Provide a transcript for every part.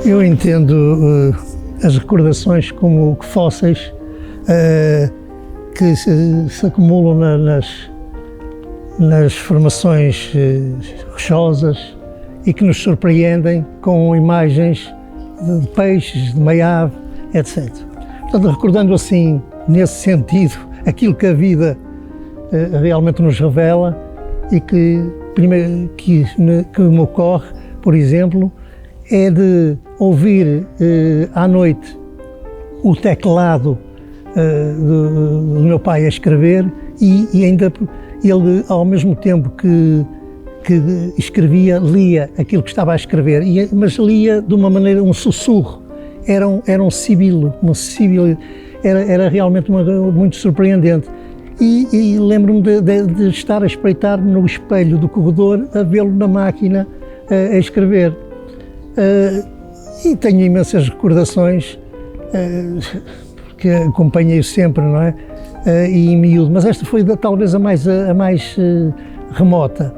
Eu entendo as recordações como fósseis que se acumulam nas formações rochosas e que nos surpreendem com imagens de peixes, de meia ave, etc. Portanto, recordando assim, nesse sentido, aquilo que a vida realmente nos revela e que me ocorre, por exemplo, é de ouvir à noite o teclado do meu pai a escrever e ainda ele, ao mesmo tempo que escrevia, lia aquilo que estava a escrever, mas lia de uma maneira, um sussurro, era um sibilo, era realmente muito surpreendente. E lembro-me de estar a espreitar no espelho do corredor, a vê-lo na máquina a escrever. E tenho imensas recordações, porque acompanhei-o sempre, não é? E em miúdo, mas esta foi talvez a mais remota.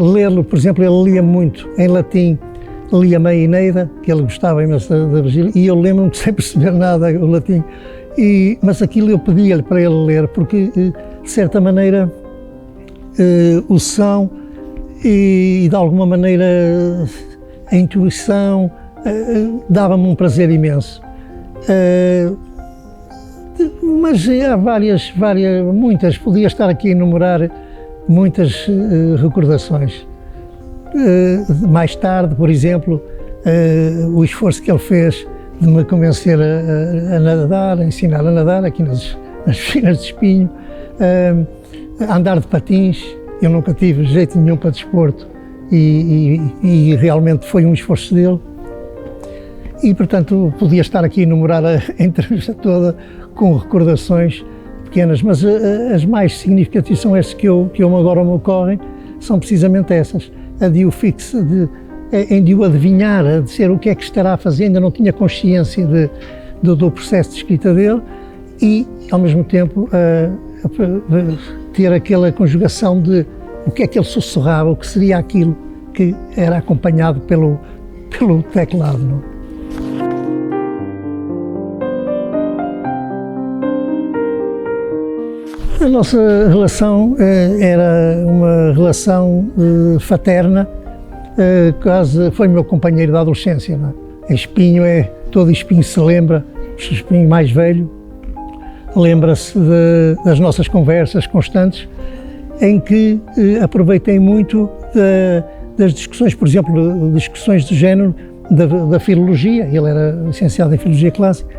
Ler-lo, por exemplo, ele lia muito em latim, lia-me a Eneida, que ele gostava imenso da Virgílio, e eu lembro-me de sem perceber nada o latim, mas aquilo eu pedia-lhe para ele ler, porque, de certa maneira, o som e de alguma maneira, a intuição dava-me um prazer imenso. Mas há muitas, podia estar aqui a enumerar muitas recordações. Mais tarde, por exemplo, o esforço que ele fez de me convencer a nadar, a ensinar a nadar aqui nas piscinas de Espinho, a andar de patins. Eu nunca tive jeito nenhum para desporto e realmente foi um esforço dele. E, portanto, podia estar aqui a enumerar a entrevista toda com recordações pequenas, mas as mais significativas são estas que agora me ocorrem, são precisamente essas. A de o fixo, de o adivinhar, a dizer o que é que estará a fazer, ainda não tinha consciência do processo de escrita dele e, ao mesmo tempo, ter aquela conjugação de o que é que ele sussurrava, o que seria aquilo que era acompanhado pelo teclado. Não? A nossa relação era uma relação fraterna, quase foi meu companheiro da adolescência. Não é? Espinho todo Espinho se lembra, o Espinho mais velho, lembra-se das nossas conversas constantes, em que aproveitei muito das discussões, por exemplo, discussões do género da filologia, ele era licenciado em filologia clássica.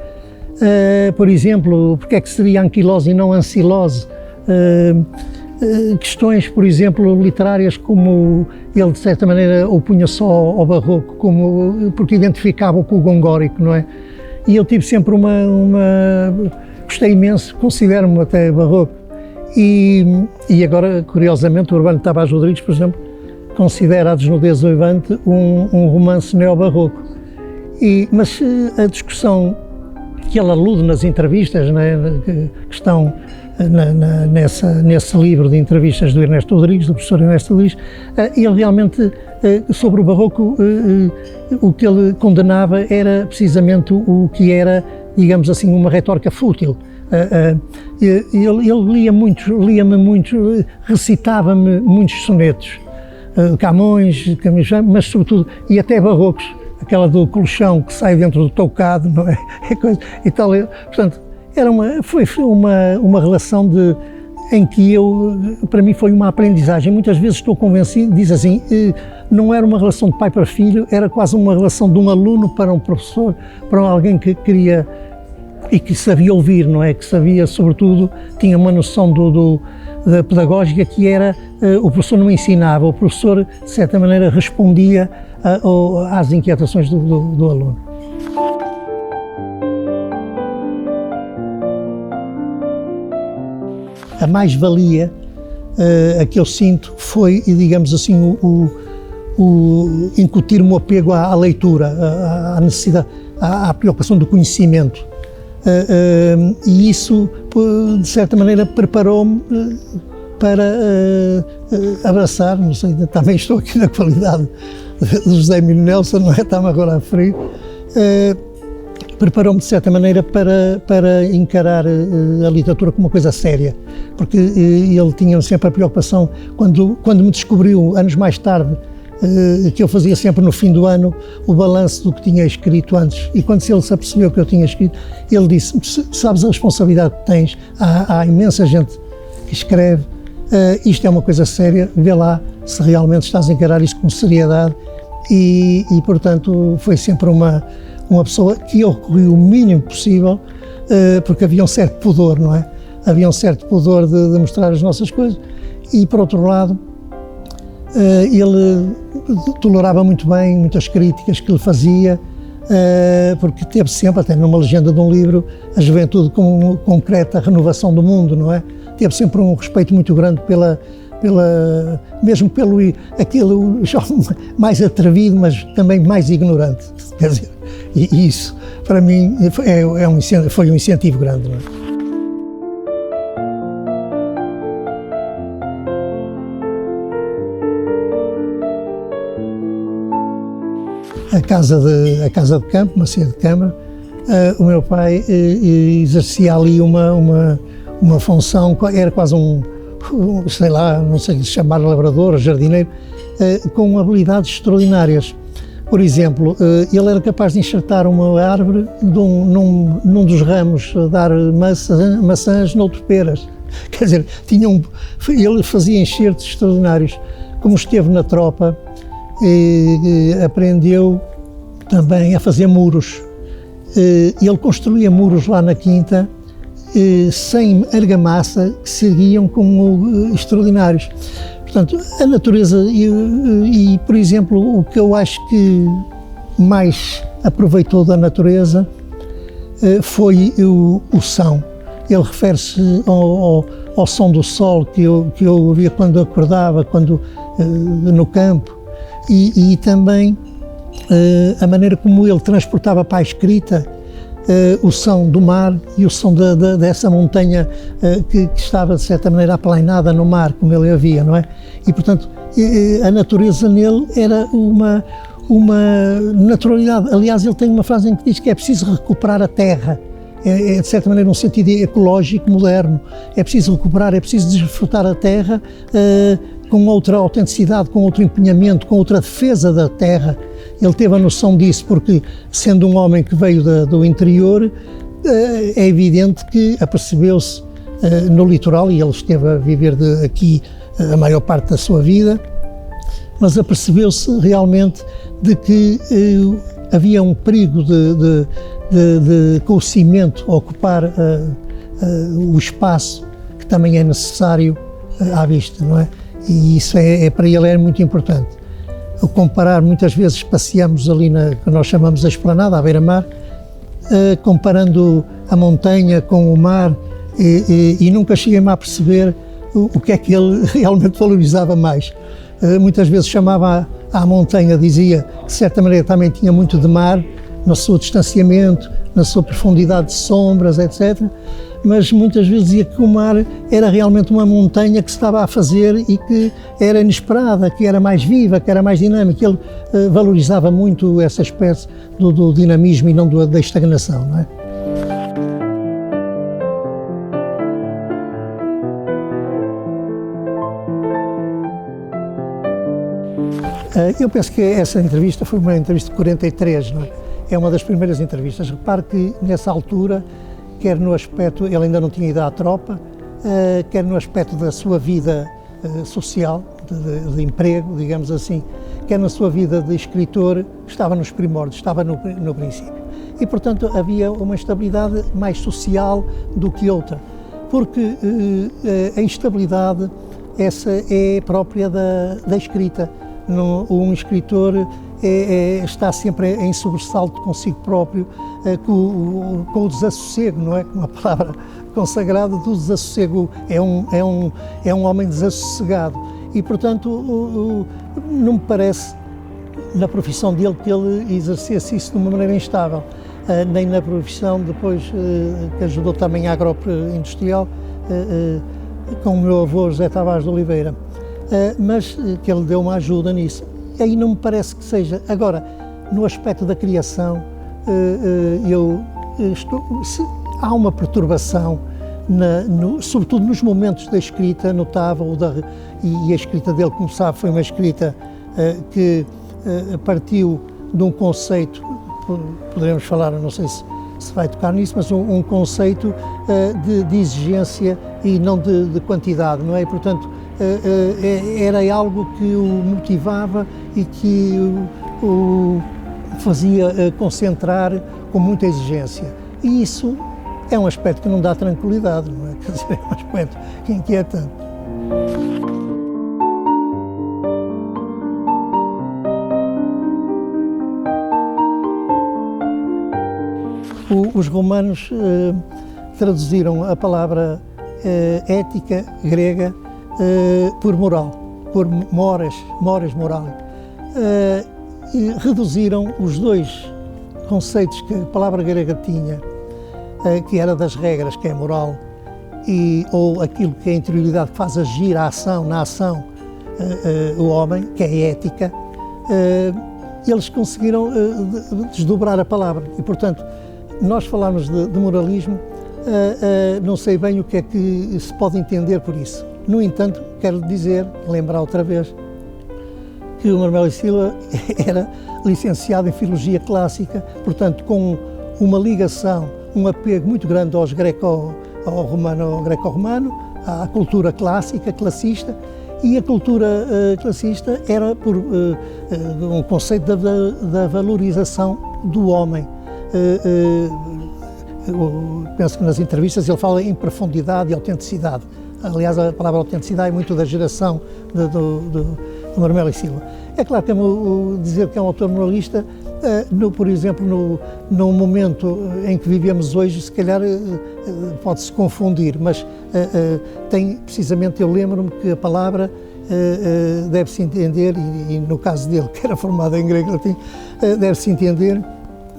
Por exemplo, porque é que seria anquilose e não ancilose? Questões, por exemplo, literárias, como ele, de certa maneira, opunha só ao barroco, porque identificava com o gongórico, não é? E eu tive sempre gostei imenso, considero-me até barroco. E agora, curiosamente, o Urbano Tavares Rodrigues, por exemplo, considera A Desnudez Uivante um romance neobarroco. Mas a discussão que ele alude nas entrevistas, né, que estão nesse livro de entrevistas do Ernesto Rodrigues, do professor Ernesto Rodrigues, ele realmente, sobre o barroco, o que ele condenava era precisamente o que era, digamos assim, uma retórica fútil. Ele lia-me muito, recitava-me muitos sonetos, Camões, mas sobretudo, e até barrocos, aquela do colchão que sai dentro do toucado, não é? E tal, portanto, foi uma relação em que para mim foi uma aprendizagem. Muitas vezes estou convencido, diz assim, não era uma relação de pai para filho, era quase uma relação de um aluno para um professor, para alguém que queria e que sabia ouvir, não é? Que sabia, sobretudo, tinha uma noção da pedagógica que era, o professor não ensinava, o professor, de certa maneira, respondia às inquietações do aluno. A mais-valia a que eu sinto foi, digamos assim, incutir-me o apego à leitura, à necessidade, à preocupação do conhecimento. E isso, de certa maneira, preparou-me para abraçar, não sei, também estou aqui na qualidade de José Emílio Nelson, não é? Está-me agora a referir, preparou-me de certa maneira para encarar a literatura como uma coisa séria, porque ele tinha sempre a preocupação, quando me descobriu, anos mais tarde, que eu fazia sempre no fim do ano o balanço do que tinha escrito antes, e quando ele se apercebeu que eu tinha escrito, ele disse: sabes a responsabilidade que tens, há imensa gente que escreve, isto é uma coisa séria, vê lá se realmente estás a encarar isto com seriedade, e portanto foi sempre uma pessoa que eu recorri o mínimo possível, porque havia um certo pudor, não é? Havia um certo pudor de mostrar as nossas coisas, e por outro lado, ele tolerava muito bem muitas críticas que lhe fazia, porque teve sempre, até numa legenda de um livro, a juventude como concreta renovação do mundo, não é? Teve sempre um respeito muito grande mesmo pelo aquele jovem mais atrevido, mas também mais ignorante, quer dizer, e isso para mim foi um incentivo grande, não é? A casa de campo, uma sede de câmara, o meu pai exercia ali uma função, era quase sei lá, não sei se chamar lavrador, jardineiro, com habilidades extraordinárias. Por exemplo, ele era capaz de enxertar uma árvore num dos ramos, dar maçãs, noutro peras. Quer dizer, ele fazia enxertos extraordinários. Como esteve na tropa, aprendeu também a fazer muros. Ele construía muros lá na quinta, sem argamassa, que seguiam como extraordinários. Portanto, a natureza e, por exemplo, o que eu acho que mais aproveitou da natureza foi o som. Ele refere-se ao som do sol que eu ouvia quando acordava, no campo, e também a maneira como ele transportava para a escrita o som do mar e o som dessa montanha que estava, de certa maneira, aplainada no mar, como ele havia, não é? E, portanto, a natureza nele era uma naturalidade. Aliás, ele tem uma frase em que diz que é preciso recuperar a terra. De certa maneira, num sentido ecológico moderno. É preciso recuperar, é preciso desfrutar a terra com outra autenticidade, com outro empenhamento, com outra defesa da terra. Ele teve a noção disso porque, sendo um homem que veio do interior, é evidente que apercebeu-se no litoral, e ele esteve a viver aqui a maior parte da sua vida, mas apercebeu-se realmente de que havia um perigo com o cimento ocupar o espaço que também é necessário à vista, não é? E isso para ele é muito importante. Ao comparar, muitas vezes passeamos ali que nós chamamos a esplanada, à beira-mar, comparando a montanha com o mar, e nunca cheguei-me a perceber o que é que ele realmente valorizava mais. Muitas vezes chamava à montanha, dizia que de certa maneira também tinha muito de mar, no seu distanciamento, na sua profundidade de sombras, etc. Mas muitas vezes dizia que o mar era realmente uma montanha que se estava a fazer e que era inesperada, que era mais viva, que era mais dinâmica. Ele valorizava muito essa espécie do dinamismo e não da estagnação, não é? Eu penso que essa entrevista foi uma entrevista de 43, não é? É uma das primeiras entrevistas. Repare que nessa altura, quer no aspecto, ele ainda não tinha ido à tropa, quer no aspecto da sua vida social, de emprego, digamos assim, quer na sua vida de escritor, estava nos primórdios, estava no princípio. E, portanto, havia uma estabilidade mais social do que outra, porque a instabilidade, essa é própria da escrita. Um escritor está sempre em sobressalto consigo próprio, com o desassossego, não é? Com a palavra consagrada do desassossego. É um homem desassossegado. E, portanto, não me parece, na profissão dele, que ele exercesse isso de uma maneira instável. Nem na profissão depois, que ajudou também a agroindustrial, com o meu avô José Tavares de Oliveira. Mas que ele deu uma ajuda nisso. aí não me parece que seja. Agora, no aspecto da criação, há uma perturbação, sobretudo nos momentos da escrita notável, e a escrita dele, como sabe, foi uma escrita que partiu de um conceito, poderemos falar, não sei se vai tocar nisso, mas um conceito de exigência e não de quantidade, não é? E, portanto, era algo que o motivava e que o fazia concentrar com muita exigência. E isso é um aspecto que não dá tranquilidade, não é? Quer dizer, é um aspecto inquietante. Os romanos traduziram a palavra ética grega por moral, por mores morale. E reduziram os dois conceitos que a palavra grega tinha, que era das regras, que é moral, ou aquilo que é a interioridade que faz agir a ação, na ação, o homem, que é ética. Eles conseguiram desdobrar a palavra e, portanto, nós falarmos de moralismo, não sei bem o que é que se pode entender por isso. No entanto, quero dizer, lembrar outra vez, que o Marmelo e Silva era licenciado em Filologia Clássica, portanto, com uma ligação, um apego muito grande ao greco-romano, à cultura clássica, classista, e a cultura classista era por um conceito da valorização do homem. Eu penso que nas entrevistas ele fala em profundidade e autenticidade. Aliás, a palavra autenticidade é muito da geração do Marmelo e Silva. É claro que dizer que é um autor moralista, por exemplo, no momento em que vivemos hoje, se calhar pode-se confundir, mas tem, precisamente, eu lembro-me que a palavra deve-se entender, e no caso dele, que era formado em grego e latim, deve-se entender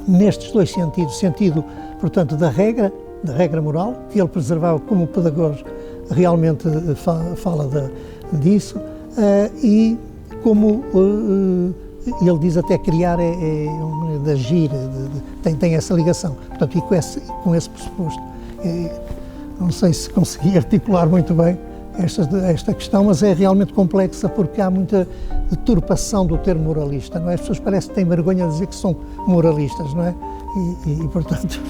nestes dois sentidos, sentido, portanto, da regra moral, que ele preservava como pedagogo, realmente fala disso, e como ele diz até criar uma maneira de agir, tem essa ligação, portanto, e com esse pressuposto. Não sei se consegui articular muito bem esta questão, mas é realmente complexa porque há muita deturpação do termo moralista, não é? As pessoas parecem que têm vergonha de dizer que são moralistas, não é? E portanto...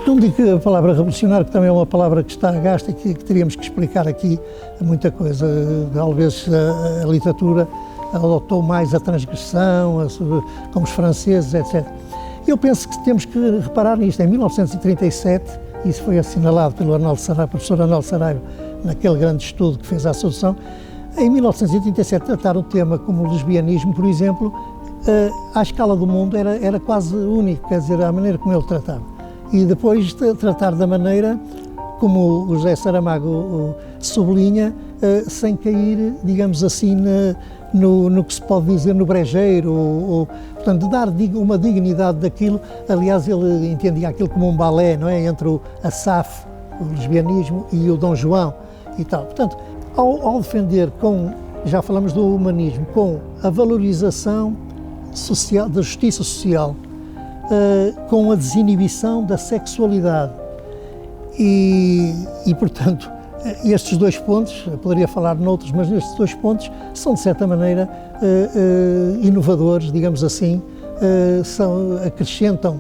Não digo que a palavra revolucionário, que também é uma palavra que está gasta e que teríamos que explicar aqui muita coisa. Talvez a literatura adotou mais a transgressão, como os franceses, etc. Eu penso que temos que reparar nisto. Em 1937, isso foi assinalado pelo professor Arnaldo Saraiva, naquele grande estudo que fez a Associação, em 1937 tratar o tema como o lesbianismo, por exemplo, à escala do mundo era quase único, quer dizer, a maneira como ele tratava. E depois tratar da maneira como o José Saramago sublinha, sem cair, digamos assim, no que se pode dizer no brejeiro, portanto, dar uma dignidade daquilo. Aliás, ele entendia aquilo como um balé, não é? Entre o Asaf, o lesbianismo, e o Dom João e tal. Portanto, ao defender já falamos do humanismo, com a valorização social, da justiça social, com a desinibição da sexualidade e, portanto, estes dois pontos, eu poderia falar noutros, mas estes dois pontos são, de certa maneira, inovadores, digamos assim, acrescentam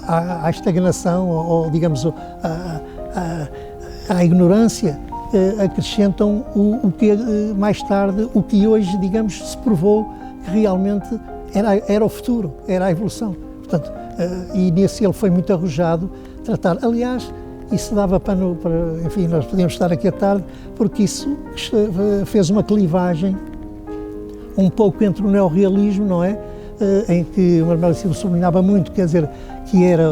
à estagnação, ou digamos, à ignorância, acrescentam o que mais tarde, o que hoje, digamos, se provou que realmente era o futuro, era a evolução. Portanto, e nesse ele foi muito arrojado tratar. Aliás, isso dava pano para, enfim, nós podíamos estar aqui à tarde, porque isso fez uma clivagem um pouco entre o neorrealismo, não é? Em que o Marmelo e Silva sublinhava muito, quer dizer, que era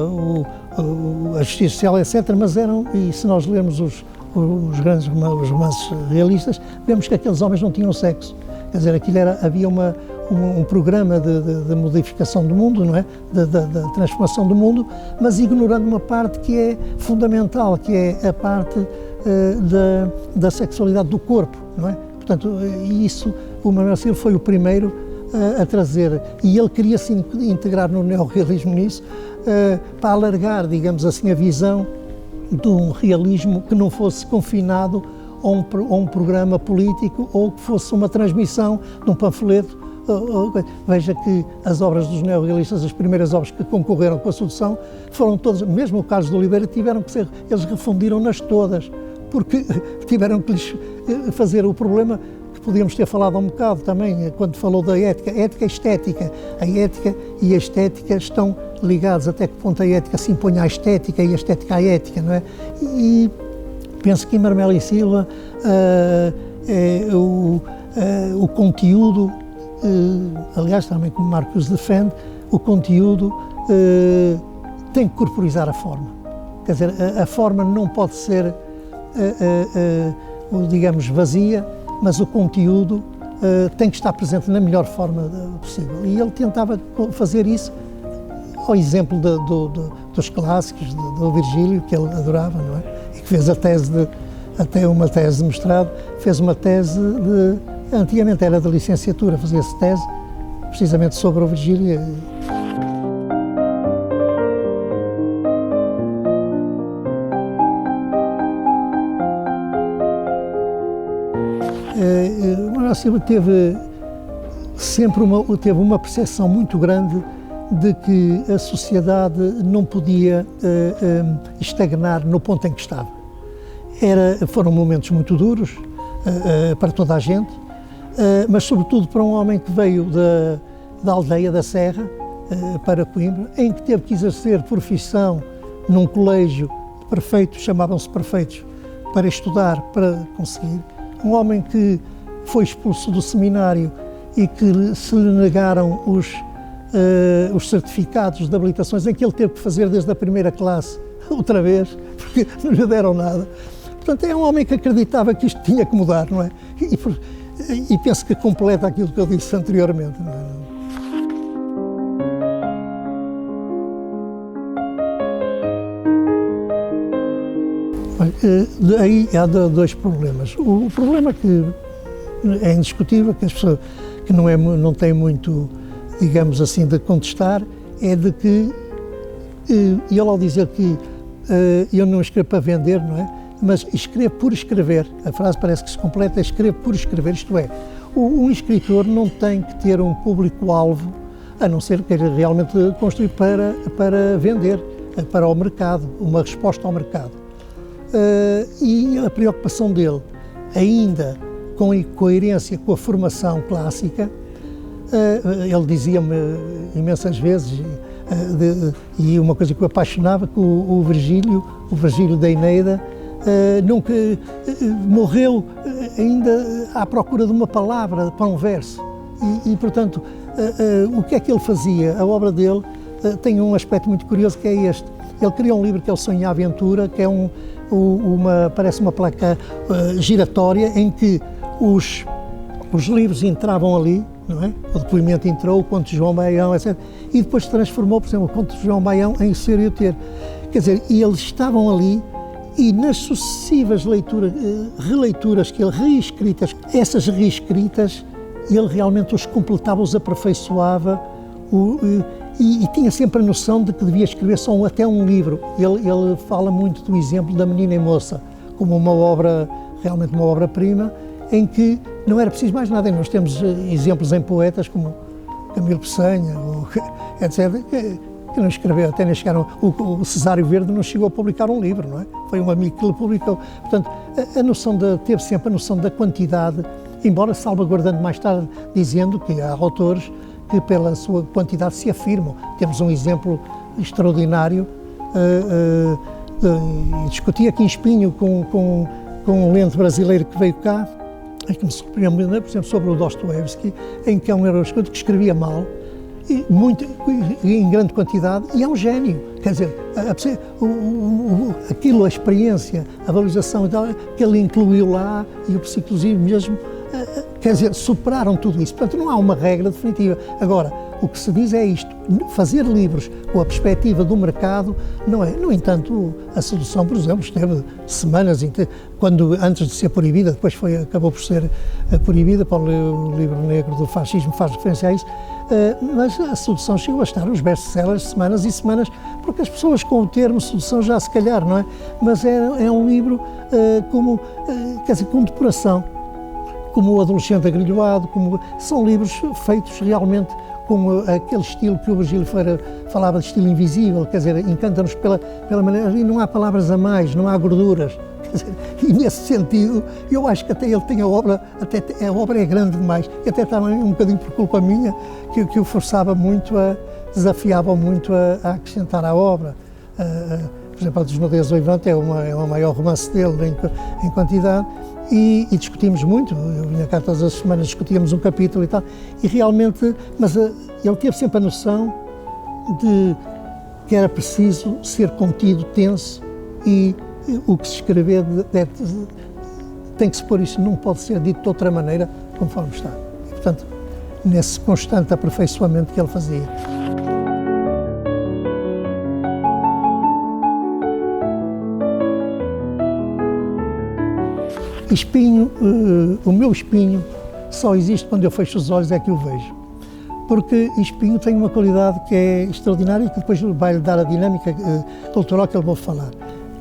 a justiça social, etc., mas eram, e se nós lermos os romances realistas, vemos que aqueles homens não tinham sexo. Quer dizer, havia um programa de modificação do mundo, não é? Da transformação do mundo, mas ignorando uma parte que é fundamental, que é a parte da sexualidade do corpo, não é? Portanto, isso, o Manuel Silva foi o primeiro a trazer, e ele queria se integrar no neorrealismo nisso, para alargar, digamos assim, a visão de um realismo que não fosse confinado a um programa político ou que fosse uma transmissão de um panfleto. Veja que as obras dos neorrealistas, as primeiras obras que concorreram com a Sedução, foram todas, mesmo o Carlos de Oliveira, tiveram que ser, eles refundiram-nas todas, porque tiveram que lhes fazer o problema que podíamos ter falado há um bocado também, quando falou da ética e estética. A ética e a estética estão ligados, até que ponto a ética se impõe à estética e a estética à ética, não é? E penso que em Marmelo e Silva o conteúdo, aliás também como Marcos defende, o conteúdo tem que corporizar a forma. Quer dizer, a forma não pode ser, digamos, vazia, mas o conteúdo tem que estar presente na melhor forma possível. E ele tentava fazer isso ao exemplo dos clássicos, do Virgílio, que ele adorava, não é? E que fez até uma tese de mestrado, fez uma tese antigamente era de licenciatura, fazia-se tese precisamente sobre o Virgílio. O Manuel Silva teve sempre uma percepção muito grande de que a sociedade não podia estagnar no ponto em que estava. Foram momentos muito duros para toda a gente, mas sobretudo para um homem que veio da aldeia da Serra para Coimbra, em que teve que exercer profissão num colégio de prefeitos, chamavam-se prefeitos, para estudar, para conseguir. Um homem que foi expulso do seminário e que se lhe negaram os certificados de habilitações, em que ele teve que fazer desde a primeira classe, outra vez, porque não lhe deram nada. Portanto, é um homem que acreditava que isto tinha que mudar, não é? E penso que completa aquilo que eu disse anteriormente, não é? Aí há dois problemas. O problema que é indiscutível, que as pessoas que não têm muito, digamos assim, de contestar, é de que ele ao dizer que eu não escrevo para vender, não é? Mas escrevo por escrever. A frase parece que se completa, escrevo por escrever, isto é, um escritor não tem que ter um público-alvo, a não ser que queira realmente construir para vender, para o mercado, uma resposta ao mercado. E a preocupação dele, ainda com coerência com a formação clássica, ele dizia-me imensas vezes, e uma coisa que o apaixonava, que o Virgílio da Eneida, nunca morreu ainda à procura de uma palavra para um verso. E portanto, o que é que ele fazia? A obra dele tem um aspecto muito curioso, que é este. Ele criou um livro que é o Sonho e a Aventura, que é parece uma placa giratória em que os livros entravam ali, não é? O depoimento entrou, o conto de João Baião, etc. E depois se transformou, por exemplo, o conto de João Baião em Ser e o Ter. Quer dizer, e eles estavam ali e nas sucessivas releituras que ele reescritas, essas reescritas, ele realmente os completava, os aperfeiçoava e tinha sempre a noção de que devia escrever só até um livro. Ele fala muito do exemplo da Menina e Moça, como uma obra, realmente uma obra-prima, em que não era preciso mais nada. E nós temos exemplos em poetas como Camilo Peçanha, etc., que não escreveu, até nem chegaram. O Cesário Verde não chegou a publicar um livro, não é? Foi um amigo que lhe publicou. Portanto, teve sempre a noção da quantidade, embora salvaguardando mais tarde, dizendo que há autores que pela sua quantidade se afirmam. Temos um exemplo extraordinário, discuti aqui em Espinho com um lente brasileiro que veio cá, e que me surpreendeu, por exemplo, sobre o Dostoiévski, em que é um escritor que escrevia mal, em grande quantidade, e é um gênio. Quer dizer, a experiência, a valorização e tal, que ele incluiu lá, e o psicologismo mesmo, quer dizer, superaram tudo isso. Portanto, não há uma regra definitiva. Agora, o que se diz é isto, fazer livros com a perspectiva do mercado não é. No entanto, a sedução, por exemplo, esteve semanas, quando antes de ser proibida, depois acabou por ser proibida, para o livro negro do fascismo faz referência a isso, mas a sedução chegou a estar nos best-sellers semanas e semanas, porque as pessoas com o termo sedução já se calhar, não é? Mas é um livro quer dizer, com depuração, como O Adolescente Agrilhoado, são livros feitos realmente com aquele estilo que o Virgílio Ferreira falava de estilo invisível, quer dizer, encanta-nos pela maneira, e não há palavras a mais, não há gorduras, quer dizer, e nesse sentido, eu acho que até ele tem a obra é grande demais, e até também um bocadinho por culpa minha, que o forçava muito, desafiava muito a acrescentar à obra. Por exemplo, a Desnudez do Levante é o maior romance dele em quantidade, e discutimos muito, eu vinha cá todas as semanas, discutíamos um capítulo e tal, e realmente, mas ele teve sempre a noção de que era preciso ser contido, tenso, e o que se escrever tem que se pôr isso, não pode ser dito de outra maneira, conforme está. E, portanto, nesse constante aperfeiçoamento que ele fazia. Espinho, o meu espinho só existe quando eu fecho os olhos, é que o vejo. Porque espinho tem uma qualidade que é extraordinária e que depois vai-lhe dar a dinâmica cultural que eu vou falar.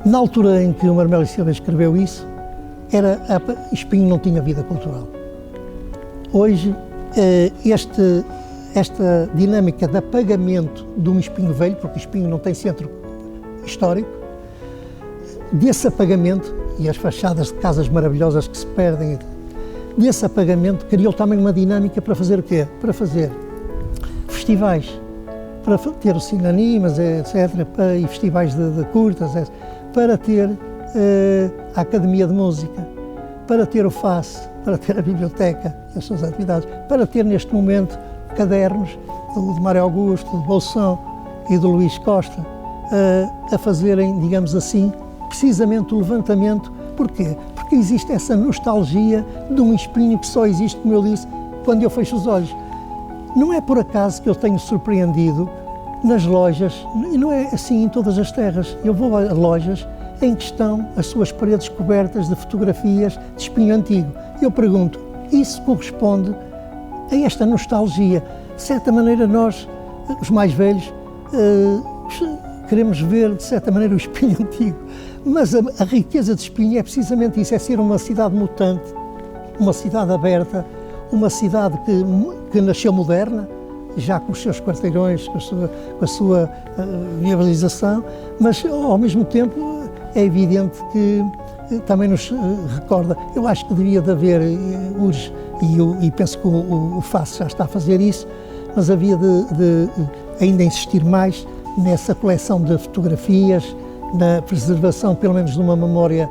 Na altura em que o Marmelo e Silva escreveu isso, espinho não tinha vida cultural. Hoje, esta dinâmica de apagamento de um espinho velho, porque o espinho não tem centro histórico, desse apagamento, e as fachadas de casas maravilhosas que se perdem, desse apagamento criou também uma dinâmica para fazer o quê? Para fazer festivais, para ter o Cinanimas, etc., e festivais de curtas, etc., para ter a Academia de Música, para ter o FAS, para ter a biblioteca, as suas atividades, para ter neste momento cadernos do Mário Augusto, do Bolsão e do Luís Costa, a fazerem, digamos assim, precisamente o levantamento. Porquê? Porque existe essa nostalgia de um espinho que só existe, como eu disse, quando eu fecho os olhos. Não é por acaso que eu tenho surpreendido nas lojas, e não é assim em todas as terras. Eu vou a lojas em que estão as suas paredes cobertas de fotografias de espinho antigo. Eu pergunto, isso corresponde a esta nostalgia? De certa maneira, nós, os mais velhos, queremos ver, de certa maneira, o espinho antigo. Mas a riqueza de Espinho é precisamente isso, é ser uma cidade mutante, uma cidade aberta, uma cidade que nasceu moderna, já com os seus quarteirões, com a sua viabilização, mas ao mesmo tempo é evidente que também nos recorda. Eu acho que devia de haver, urge, e penso que o FAS já está a fazer isso, mas havia de ainda insistir mais nessa coleção de fotografias, na preservação, pelo menos de uma memória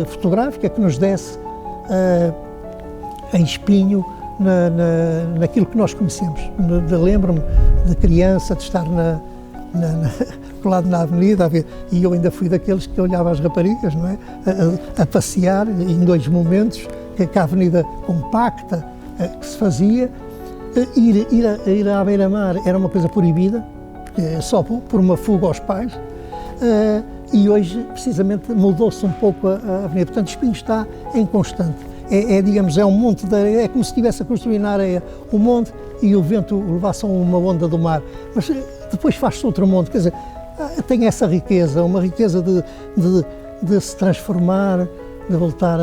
fotográfica que nos desse em Espinho naquilo que nós conhecemos. Lembro-me de criança, de estar colado na avenida, e eu ainda fui daqueles que olhava as raparigas, não é? A passear em dois momentos, que a avenida compacta que se fazia. Ir à beira-mar era uma coisa proibida, só por uma fuga aos pais. E hoje, precisamente, mudou-se um pouco a avenida. Portanto, Espinho está em constante. Digamos, é um monte de areia, é como se estivesse a construir na areia um monte e o vento levasse a uma onda do mar. Mas depois faz-se outro monte, quer dizer, tem essa riqueza, uma riqueza de se transformar, de voltar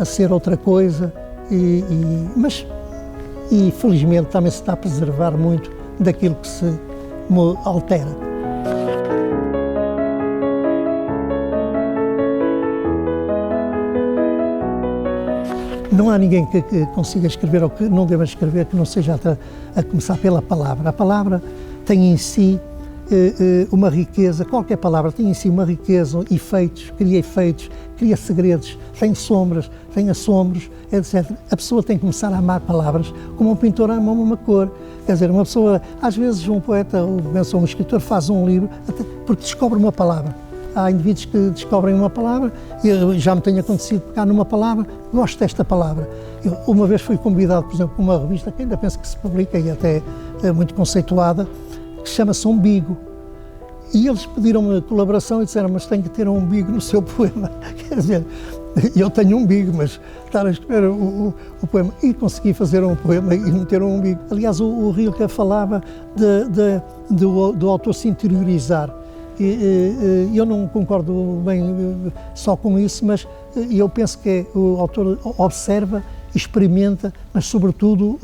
a ser outra coisa. Mas felizmente também se está a preservar muito daquilo que se altera. Não há ninguém que consiga escrever ou que não deva escrever que não seja a começar pela palavra. A palavra tem em si uma riqueza, qualquer palavra tem em si uma riqueza, efeitos, cria segredos, tem sombras, tem assombros, etc. A pessoa tem que começar a amar palavras como um pintor ama uma cor. Quer dizer, uma pessoa, às vezes um poeta ou um escritor faz um livro porque descobre uma palavra. há indivíduos que descobrem uma palavra, e já me tem acontecido pegar numa palavra, gosto desta palavra. Eu, uma vez fui convidado, por exemplo, para uma revista que ainda penso que se publica e até é muito conceituada, que chama-se Umbigo. E eles pediram-me colaboração e disseram, mas tem que ter um umbigo no seu poema. Quer dizer, eu tenho um umbigo, mas estar a escrever o poema e consegui fazer um poema e meter um umbigo. Aliás, o Rilke falava do autor se interiorizar. Eu não concordo bem só com isso, mas eu penso que o autor observa, experimenta, mas sobretudo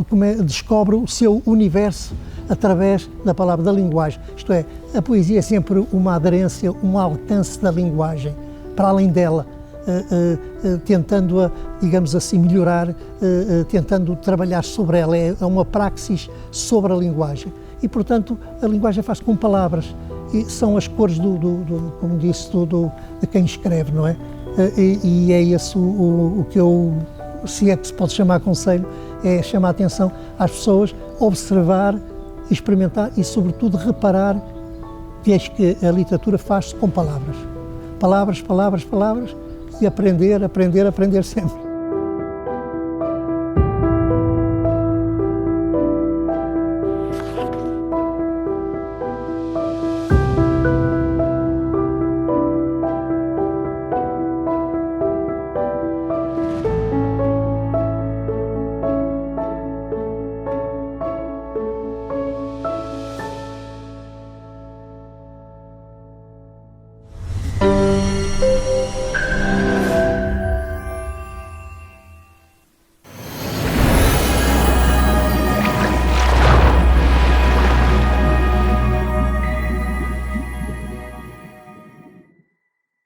descobre o seu universo através da palavra, da linguagem. Isto é, a poesia é sempre uma aderência, um alcance da linguagem, para além dela, tentando-a, digamos assim, melhorar, tentando trabalhar sobre ela. É uma praxis sobre a linguagem. E, portanto, a linguagem faz com palavras. E são as cores como disse, de quem escreve, não é? E é esse o que eu, se é que se pode chamar conselho, é chamar a atenção às pessoas, observar, experimentar e, sobretudo, reparar que a literatura faz-se com palavras. Palavras, palavras, palavras, e aprender sempre.